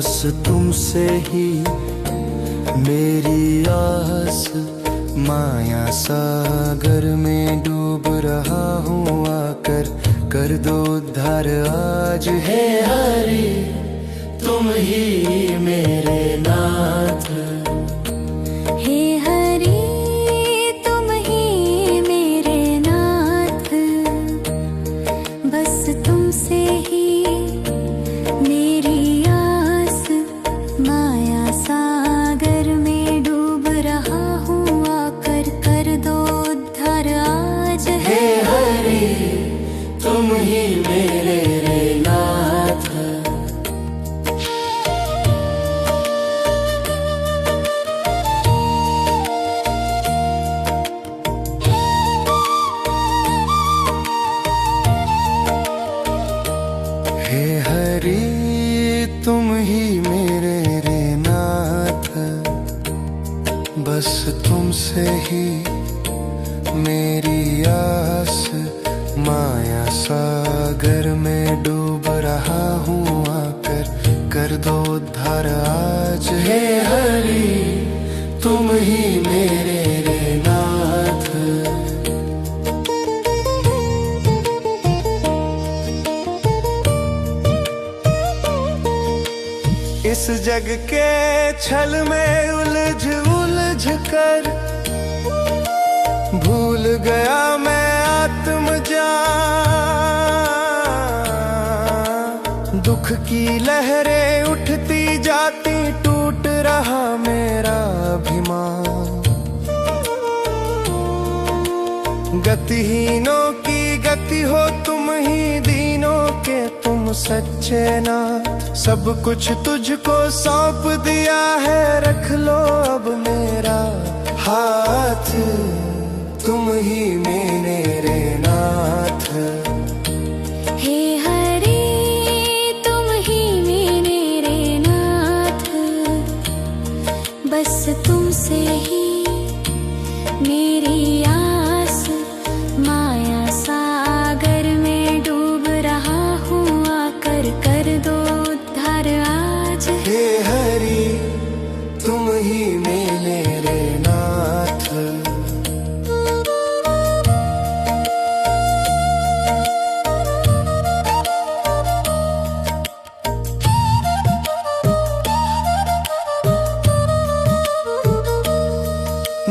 बस तुमसे ही मेरी आस, माया सागर में डूब रहा हूँ आकर, कर दो उद्धार आज। हे हरि तुम ही मेरे नाथ, हे हरि तुम ही मेरे नाथ, बस तुमसे ही मेरी आस, माया सागर में डूब रहा हूँ आकर, कर दो उद्धार आज। हे हरि तुम ही मेरे नाथ। हे हरि तुम ही मेरे नाथ, बस तुमसे ही मेरी आस, माया सागर में डूब रहा हूँ आकर, कर दो उद्धार आज। हे हरि तुम ही मेरे नाथ। इस जग के छल में उलझ उलझ कर भूल गया मैं आत्मज्ञान, दुख की लहरें उठती जाती, टूट रहा मेरा अभिमान। गतिहीनों की गति हो तुम ही, दीनों के तुम सच्चे नाथ, सब कुछ तुझको सौंप दिया है, रख लो अब मेरा हाथ, तुम ही मेरे नाथ। हे हरि तुम ही मेरे नाथ, बस तुमसे ही मेरी आस, माया सागर में डूब रहा हूँ आकर, कर दो उद्धार आज। हे हरि तुम ही मेरे नाथ।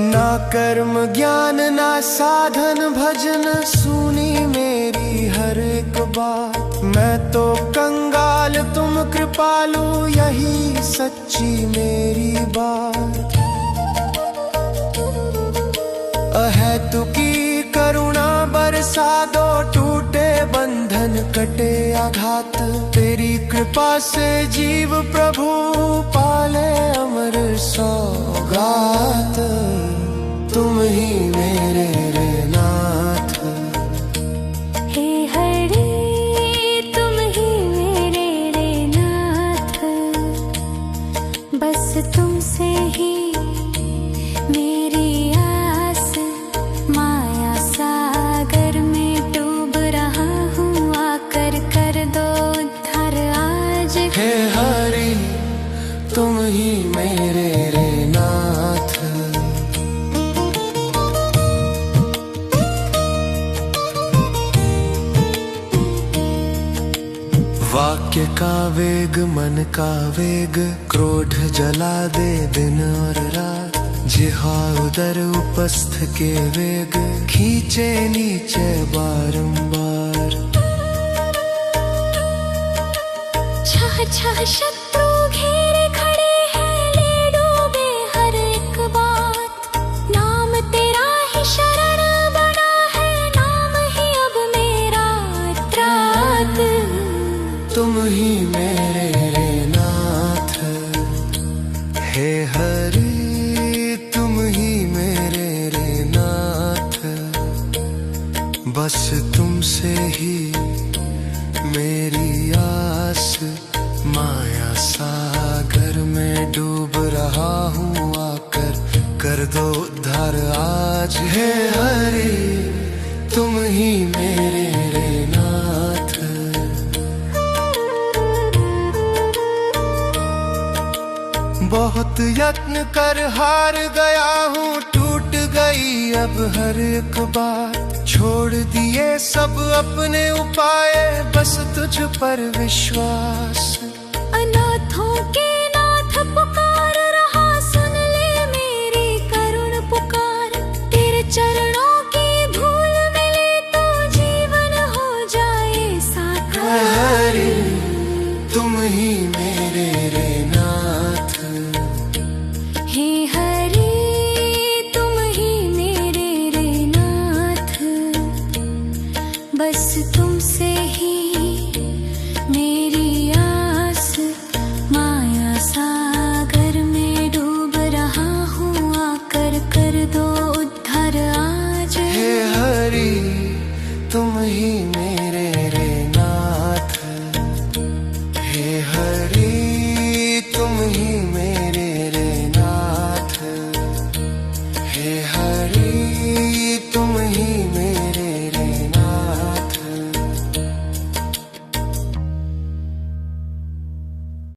ना कर्म ज्ञान ना साधन भजन, सुनी मेरी हर एक बात, मैं तो कंगाल तुम कृपालु, यही सच्ची मेरी बात। अहेतुकी करुणा बरसा दो, टूटे बंधन कटे आघात, तेरी कृपा से जीव प्रभु पाले अमर सौगात, तुम ही मेरे नाथ। हे हरि तुम ही मेरे नाथ, बस तुमसे ही मेरी आस, माया सागर में डूब रहा हूँ आकर, कर दो उद्धार आज। हे हरि तुम ही मेरे नाथ। वाक्य का वेग मन का वेग, क्रोध जला दे दिन और रात, जिहा उदर उपस्थ के वेग, खींचे नीचे बारंबार। छह छह शत्रु घेरे खड़े हैं, ले डूबे हर एक बात, नाम तेरा ही शरण बना है, नाम ही अब मेरा त्रात, तुम ही मेरे नाथ। हे हरि तुम ही मेरे नाथ, बस तुमसे ही मेरी आस, माया सागर में डूब रहा हूँ आकर, कर दो उद्धार आज। हे हरि तुम ही मेरे नाथ। बहुत यत्न कर हार गया हूँ, टूट गई अब हर एक बात। छोड़ दिए सब अपने उपाय, बस तुझ पर विश्वास। अनाथों के नाथ पुकार रहा, सुन ले मेरी करुण पुकार। तेरे चरणों की धूल मिले तो जीवन हो जाए साकार। हरि तुम ही मेरे रे नाथ, हे हरि तुम ही मेरे रे नाथ। बस तुमसे ही मेरी आस, माया सागर में डूब रहा हूँ, आकर कर दो उद्धार आज। हे हरि तुम ही मेरे